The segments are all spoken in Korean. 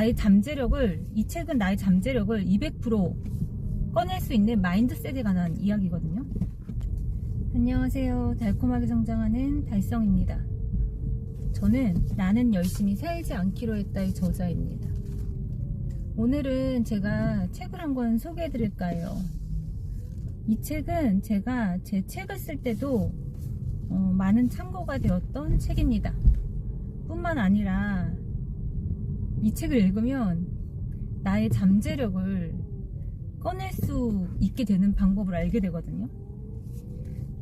이 책은 나의 잠재력을 200% 꺼낼 수 있는 마인드셋에 관한 이야기거든요. 안녕하세요. 달콤하게 성장하는 달성입니다. 저는 나는 열심히 살지 않기로 했다의 저자입니다. 오늘은 제가 책을 한 권 소개해 드릴까 해요. 이 책은 제가 제 책을 쓸 때도 많은 참고가 되었던 책입니다. 뿐만 아니라 이 책을 읽으면 나의 잠재력을 꺼낼 수 있게 되는 방법을 알게 되거든요.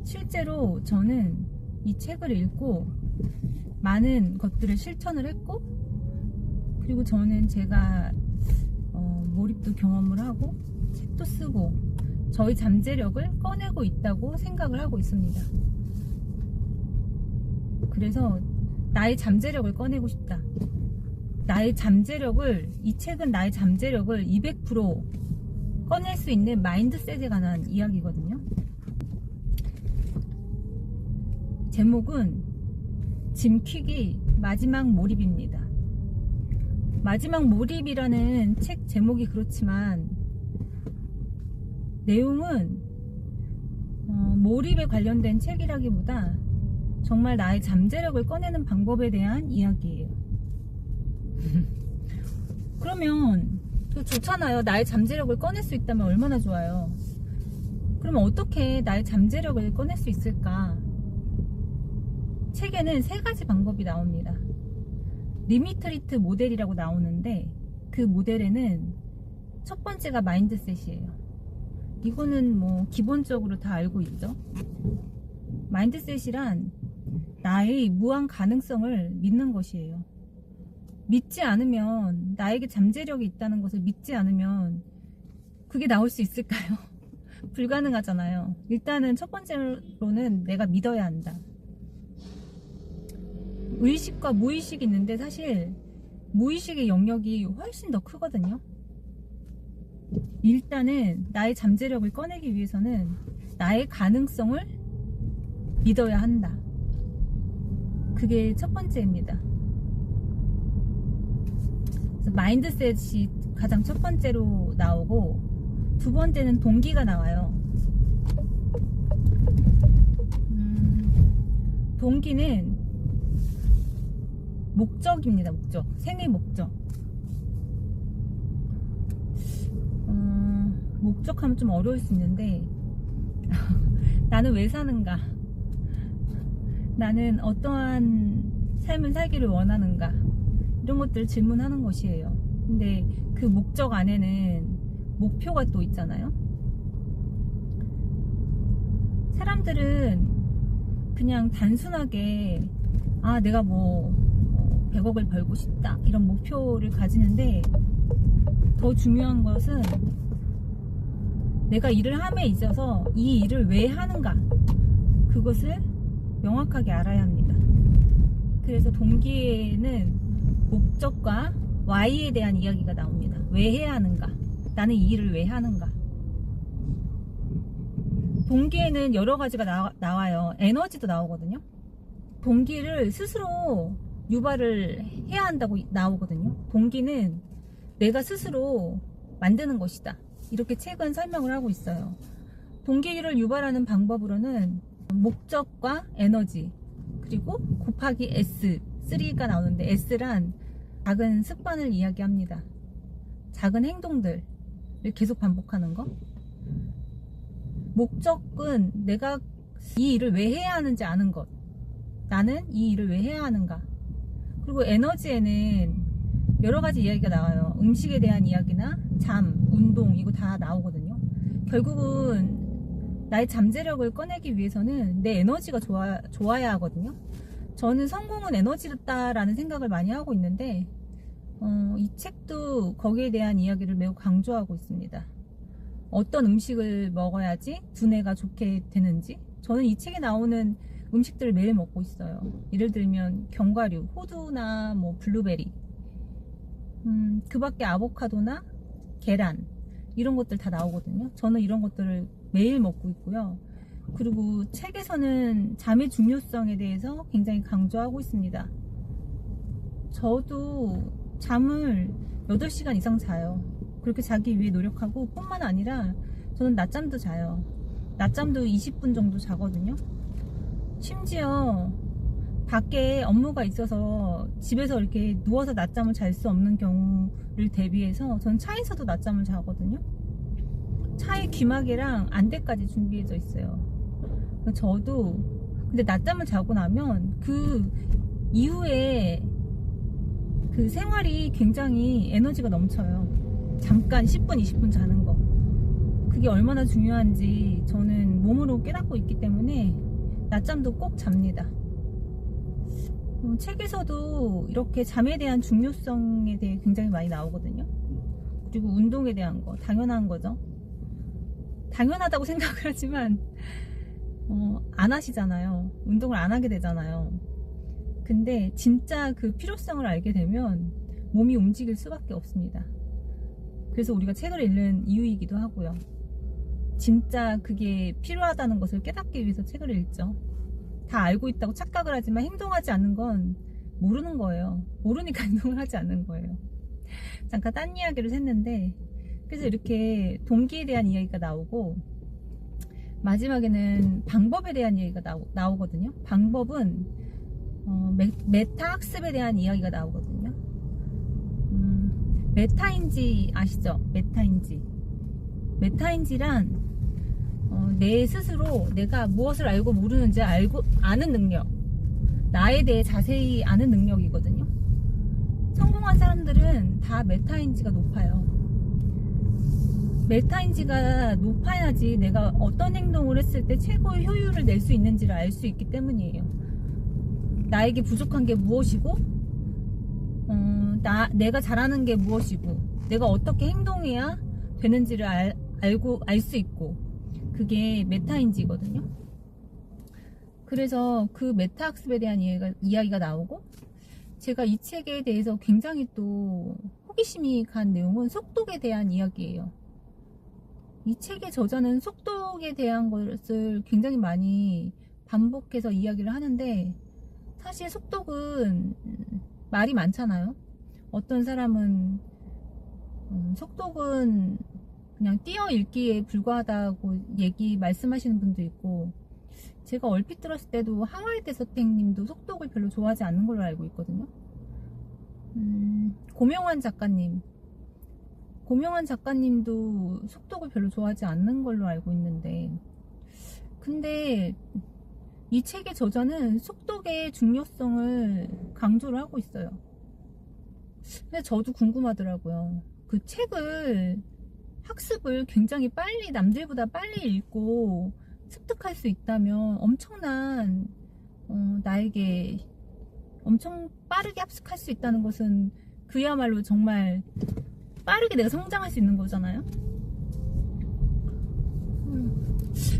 실제로 저는 이 책을 읽고 많은 것들을 실천을 했고, 그리고 저는 제가 몰입도 경험을 하고 책도 쓰고 저의 잠재력을 꺼내고 있다고 생각을 하고 있습니다. 그래서 나의 잠재력을 꺼내고 싶다. 이 책은 나의 잠재력을 200% 꺼낼 수 있는 마인드셋에 관한 이야기거든요. 제목은 짐 퀵의 마지막 몰입입니다. 마지막 몰입이라는 책 제목이 그렇지만 내용은 몰입에 관련된 책이라기보다 정말 나의 잠재력을 꺼내는 방법에 대한 이야기예요. 그러면 좋잖아요. 나의 잠재력을 꺼낼 수 있다면 얼마나 좋아요. 그러면 어떻게 나의 잠재력을 꺼낼 수 있을까? 책에는 3가지 방법이 나옵니다. 리미트리트 모델이라고 나오는데, 그 모델에는 첫 번째가 마인드셋이에요. 이거는 뭐 기본적으로 다 알고 있죠. 마인드셋이란 나의 무한 가능성을 믿는 것이에요. 믿지 않으면, 나에게 잠재력이 있다는 것을 믿지 않으면 그게 나올 수 있을까요? 불가능하잖아요. 일단은 첫 번째로는 내가 믿어야 한다. 의식과 무의식이 있는데 사실 무의식의 영역이 훨씬 더 크거든요. 일단은 나의 잠재력을 꺼내기 위해서는 나의 가능성을 믿어야 한다. 그게 첫 번째입니다. 그래서 마인드셋이 가장 첫 번째로 나오고, 두 번째는 동기가 나와요. 동기는 목적입니다. 생의 목적. 목적하면 좀 어려울 수 있는데 나는 왜 사는가? 나는 어떠한 삶을 살기를 원하는가? 이런 것들을 질문하는 것이에요. 근데 그 목적 안에는 목표가 또 있잖아요. 사람들은 그냥 단순하게 내가 100억을 벌고 싶다 이런 목표를 가지는데, 더 중요한 것은 내가 일을 함에 있어서 이 일을 왜 하는가, 그것을 명확하게 알아야 합니다. 그래서 동기에는 목적과 Y에 대한 이야기가 나옵니다. 왜 해야 하는가? 나는 이 일을 왜 하는가? 동기에는 여러 가지가 나와요. 에너지도 나오거든요. 동기를 스스로 유발을 해야 한다고 나오거든요. 동기는 내가 스스로 만드는 것이다. 이렇게 책은 설명을 하고 있어요. 동기를 유발하는 방법으로는 목적과 에너지, 그리고 곱하기 S, 3가 나오는데, S란 작은 습관을 이야기합니다. 작은 행동들을 계속 반복하는 거. 목적은 내가 이 일을 왜 해야 하는지 아는 것. 나는 이 일을 왜 해야 하는가. 그리고 에너지에는 여러 가지 이야기가 나와요. 음식에 대한 이야기나 잠, 운동, 이거 다 나오거든요. 결국은 나의 잠재력을 꺼내기 위해서는 내 에너지가 좋아야 하거든요. 저는 성공은 에너지다라는 생각을 많이 하고 있는데, 이 책도 거기에 대한 이야기를 매우 강조하고 있습니다. 어떤 음식을 먹어야지 두뇌가 좋게 되는지, 저는 이 책에 나오는 음식들을 매일 먹고 있어요. 예를 들면 견과류, 호두나 블루베리, 그 밖에 아보카도나 계란, 이런 것들 다 나오거든요. 저는 이런 것들을 매일 먹고 있고요. 그리고 책에서는 잠의 중요성에 대해서 굉장히 강조하고 있습니다. 저도 잠을 8시간 이상 자요. 그렇게 자기 위해 노력하고 뿐만 아니라 저는 낮잠도 자요. 낮잠도 20분 정도 자거든요. 심지어 밖에 업무가 있어서 집에서 이렇게 누워서 낮잠을 잘 수 없는 경우를 대비해서 전 차에서도 낮잠을 자거든요. 차에 귀마개랑 안대까지 준비해져 있어요. 저도 근데 낮잠을 자고 나면 그 이후에 그 생활이 굉장히 에너지가 넘쳐요. 잠깐 10분, 20분 자는 거. 그게 얼마나 중요한지 저는 몸으로 깨닫고 있기 때문에 낮잠도 꼭 잡니다. 책에서도 이렇게 잠에 대한 중요성에 대해 굉장히 많이 나오거든요. 그리고 운동에 대한 거 당연한 거죠. 당연하다고 생각을 하지만 안 하시잖아요. 운동을 안 하게 되잖아요. 근데 진짜 그 필요성을 알게 되면 몸이 움직일 수밖에 없습니다. 그래서 우리가 책을 읽는 이유이기도 하고요. 진짜 그게 필요하다는 것을 깨닫기 위해서 책을 읽죠. 다 알고 있다고 착각을 하지만 행동하지 않는 건 모르는 거예요. 모르니까 행동을 하지 않는 거예요. 잠깐 딴 이야기를 했는데, 그래서 이렇게 동기에 대한 이야기가 나오고 마지막에는 방법에 대한 이야기가 나오거든요. 방법은 메타 학습에 대한 이야기가 나오거든요. 메타인지 아시죠? 메타인지란 내 스스로 내가 무엇을 알고 모르는지 아는 능력, 나에 대해 자세히 아는 능력이거든요. 성공한 사람들은 다 메타인지가 높아요. 메타인지가 높아야지 내가 어떤 행동을 했을 때 최고의 효율을 낼 수 있는지를 알 수 있기 때문이에요. 나에게 부족한 게 무엇이고, 내가 잘하는 게 무엇이고, 내가 어떻게 행동해야 되는지를 알 수 있고, 그게 메타인지거든요. 그래서 그 메타학습에 대한 이야기가 나오고, 제가 이 책에 대해서 굉장히 또 호기심이 간 내용은 속독에 대한 이야기예요. 이 책의 저자는 속독에 대한 것을 굉장히 많이 반복해서 이야기를 하는데, 사실 속독은 말이 많잖아요. 어떤 사람은 속독은 그냥 띄어 읽기에 불과하다고 말씀하시는 분도 있고, 제가 얼핏 들었을 때도 하와이 대서택님도 속독을 별로 좋아하지 않는 걸로 알고 있거든요. 고명환 작가님도 속독을 별로 좋아하지 않는 걸로 알고 있는데, 근데 이 책의 저자는 속독의 중요성을 강조를 하고 있어요. 근데 저도 궁금하더라고요. 그 책을 학습을 굉장히 빨리, 남들보다 빨리 읽고 습득할 수 있다면 엄청난 나에게 엄청 빠르게 합숙할 수 있다는 것은 그야말로 정말 빠르게 내가 성장할 수 있는 거잖아요.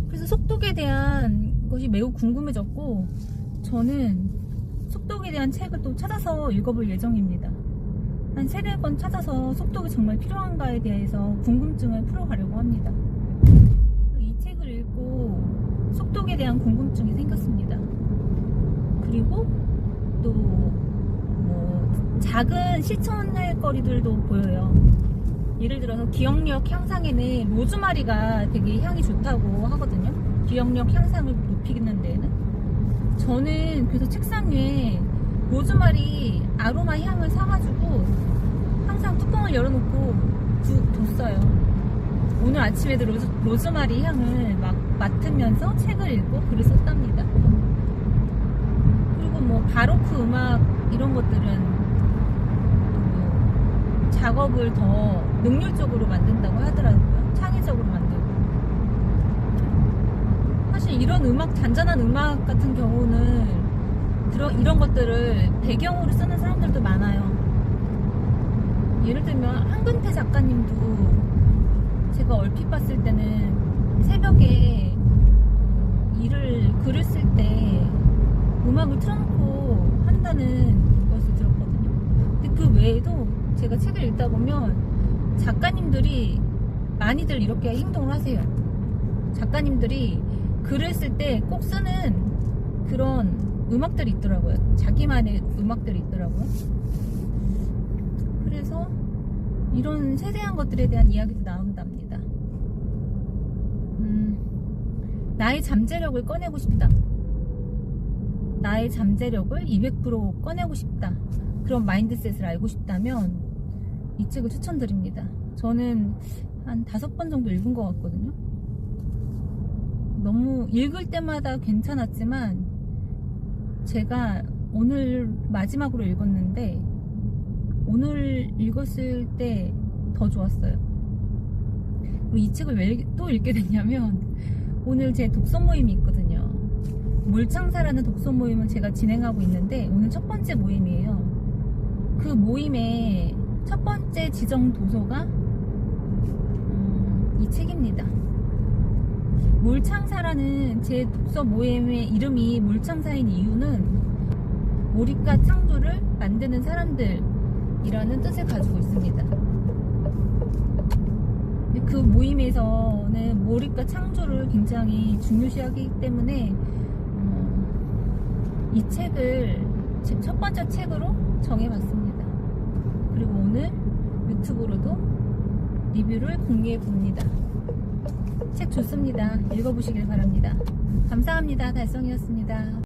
그래서 속독에 대한 것이 매우 궁금해졌고, 저는 속독에 대한 책을 또 찾아서 읽어볼 예정입니다. 한 3-4권 찾아서 속독이 정말 필요한가에 대해서 궁금증을 풀어가려고 합니다. 이 책을 읽고 속독에 대한 궁금증이 생겼습니다. 그리고 또 작은 실천할 거리들도 보여요. 예를 들어서 기억력 향상에는 로즈마리가 되게 향이 좋다고 하거든요. 기억력 향상을 높이는 데에는. 저는 그래서 책상 위에 로즈마리 아로마 향을 사가지고 항상 뚜껑을 열어놓고 쭉 뒀어요. 오늘 아침에도 로즈마리 향을 막 맡으면서 책을 읽고 글을 썼답니다. 그리고 바로크 음악 이런 것들은 작업을 더 능률적으로 만든다고 하더라고요. 창의적으로 만들고. 사실 이런 잔잔한 음악 같은 경우는 이런 것들을 배경으로 쓰는 사람들도 많아요. 예를 들면 한근태 작가님도 제가 얼핏 봤을 때는 새벽에 글을 쓸 때 음악을 틀어놓고 한다는 것을 들었거든요. 근데 그 외에도 제가 책을 읽다 보면 작가님들이 많이들 이렇게 행동을 하세요. 작가님들이 글을 쓸 때 꼭 쓰는 그런 음악들이 있더라고요. 자기만의 음악들이 있더라고요. 그래서 이런 세세한 것들에 대한 이야기도 나온답니다. 나의 잠재력을 꺼내고 싶다. 나의 잠재력을 200% 꺼내고 싶다. 그런 마인드셋을 알고 싶다면 이 책을 추천드립니다. 저는 한 5번 정도 읽은 것 같거든요. 너무 읽을 때마다 괜찮았지만 제가 오늘 마지막으로 읽었는데 오늘 읽었을 때 더 좋았어요. 그리고 이 책을 왜 또 읽게 됐냐면 오늘 제 독서 모임이 있거든요. 물창사라는 독서 모임을 제가 진행하고 있는데 오늘 첫 번째 모임이에요. 그 모임의 첫 번째 지정 도서가 이 책입니다. 물창사라는 제 독서 모임의 이름이 물창사인 이유는 몰입과 창조를 만드는 사람들이라는 뜻을 가지고 있습니다. 그 모임에서는 몰입과 창조를 굉장히 중요시하기 때문에 이 책을 제 첫 번째 책으로 정해봤습니다. 그리고 오늘 유튜브로도 리뷰를 공개해 봅니다. 책 좋습니다. 읽어보시길 바랍니다. 감사합니다. 달성이었습니다.